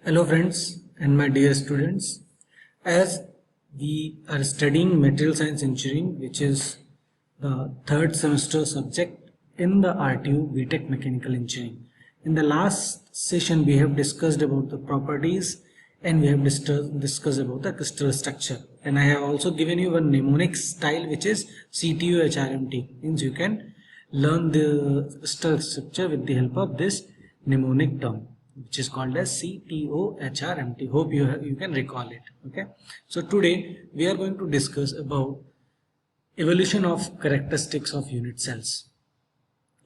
Hello friends and my dear students, as we are studying material science engineering, which is the third semester subject in the RTU BTech Mechanical Engineering. In the last session we have discussed about the properties and we have discussed about the crystal structure, and I have also given you one mnemonic style which is CTO HRMT, means you can learn the crystal structure with the help of this mnemonic term, which is called as CTOHRMT. Hope you can recall it. Okay, so today we are going to discuss about evolution of characteristics of unit cells.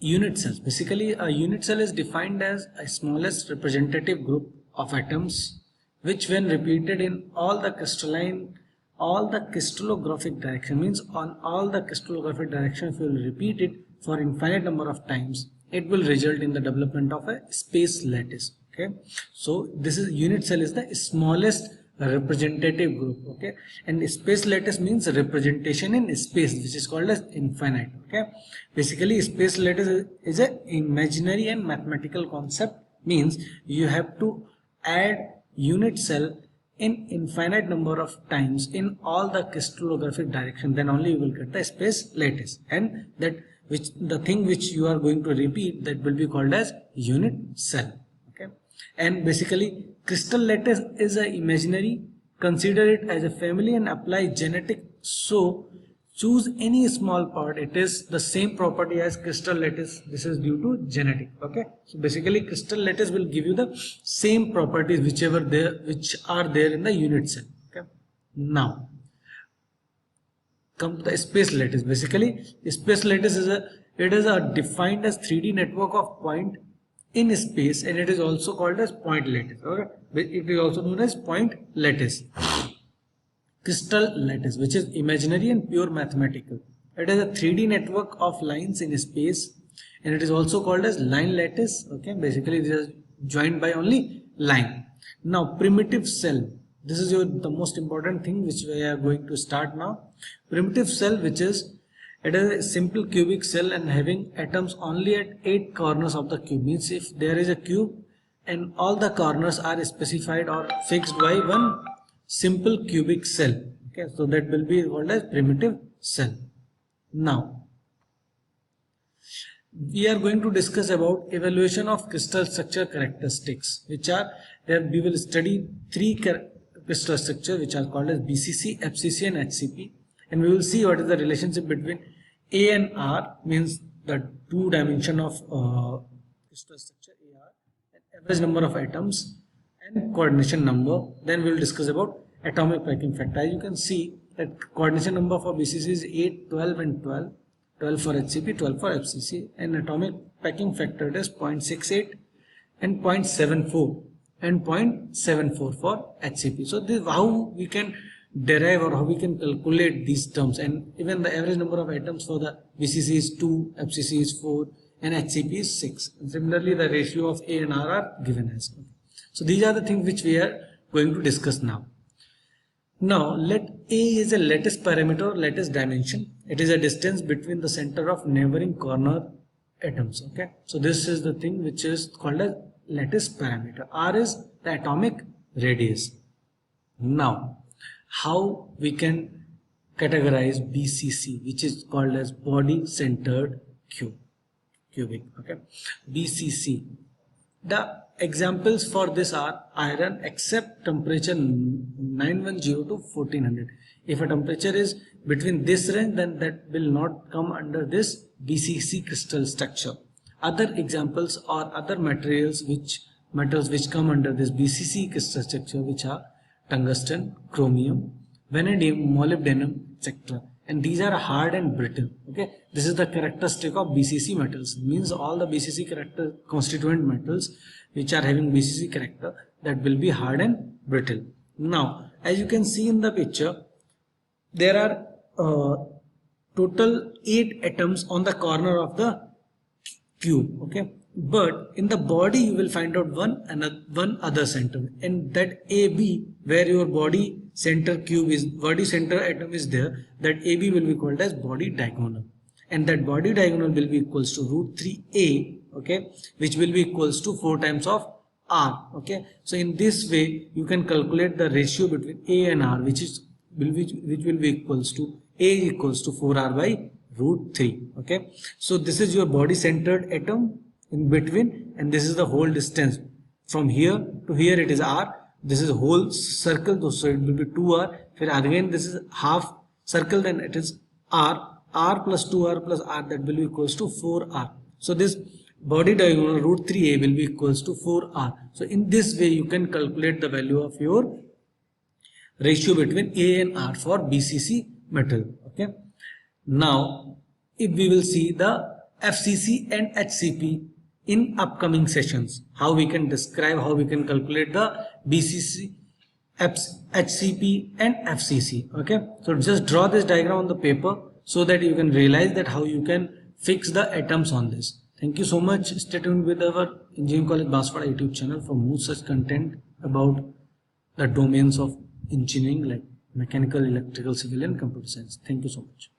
Unit cells, basically a unit cell is defined as a smallest representative group of atoms which when repeated in all the crystallographic direction, means on all the crystallographic direction, if you will repeat it for infinite number of times, it will result in the development of a space lattice. Okay, so this is unit cell is the smallest representative group. Okay, and space lattice means representation in space, which is called as infinite. Okay, basically space lattice is a imaginary and mathematical concept, means you have to add unit cell in infinite number of times in all the crystallographic direction, then only you will get the space lattice, and that which the thing which you are going to repeat, that will be called as unit cell. Okay, and basically crystal lattice is a imaginary. Consider it as a family and apply genetic. So choose any small part, it is the same property as crystal lattice. This is due to genetic. Okay, so basically crystal lattice will give you the same properties which are there in the unit cell. Okay, now come to the space lattice. Basically space lattice is defined as 3D network of point in space, and it is also called as point lattice. Okay, it is also known as point lattice. Crystal lattice, which is imaginary and pure mathematical, it is a 3D network of lines in space, and it is also called as line lattice. Okay, basically this is joined by only line. Now primitive cell, this is the most important thing which we are going to start now. Primitive cell, which is it is a simple cubic cell and having atoms only at 8 corners of the cube, means if there is a cube and all the corners are specified or fixed by one simple cubic cell. Okay, so that will be called as primitive cell. Now we are going to discuss about evaluation of crystal structure characteristics, which are there. We will study three crystal structure which are called as BCC, FCC and HCP, and we will see what is the relationship between A and R, means the two dimension of crystal structure AR, and average number of atoms and coordination number. Then we will discuss about atomic packing factor. As you can see that coordination number for BCC is 8, 12 and 12, 12 for HCP, 12 for FCC, and atomic packing factor is 0.68 and 0.74 and 0.74 for HCP. So this is how we can derive or how we can calculate these terms, and even the average number of atoms for the BCC is 2, FCC is 4 and HCP is 6. And similarly the ratio of A and R are given as well. So these are the things which we are going to discuss now. Now let A is a lattice parameter or lattice dimension. It is a distance between the center of neighboring corner atoms. Okay, so this is the thing which is called as lattice parameter. R is the atomic radius. Now how we can categorize BCC, which is called as body centered cubic. Okay, BCC, the examples for this are iron except temperature 910 to 1400. If a temperature is between this range, then that will not come under this BCC crystal structure. Other examples or other metals which come under this BCC crystal structure, which are tungsten, chromium, vanadium, molybdenum, etc. And these are hard and brittle. Okay, this is the characteristic of BCC metals, means all the BCC character constituent metals which are having BCC character, that will be hard and brittle. Now as you can see in the picture, there are total 8 atoms on the corner of the cube. Okay, but in the body you will find out one other center, and that AB, where your body center atom is there, that AB will be called as body diagonal, and that body diagonal will be equals to root 3A. Okay, which will be equals to 4 times of R. Okay, so in this way you can calculate the ratio between A and R, which will be equals to A equals to 4R by root 3. Okay, so this is your body centered atom in between, and this is the whole distance from here to here, it is R. This is a whole circle, so it will be 2R. Then again this is half circle, then it is R. R plus 2R plus R, that will be equals to 4R. So this body diagonal root 3A will be equals to 4R. So in this way you can calculate the value of your ratio between A and R for BCC metal. Okay. Now if we will see the FCC and HCP in upcoming sessions, how we can describe, how we can calculate the BCC, HCP and FCC. Okay, so just draw this diagram on the paper so that you can realize that how you can fix the atoms on this. Thank you so much. Stay tuned with our Engineering College Banswara YouTube channel for more such content about the domains of engineering like mechanical, electrical, civil and computer science. Thank you so much.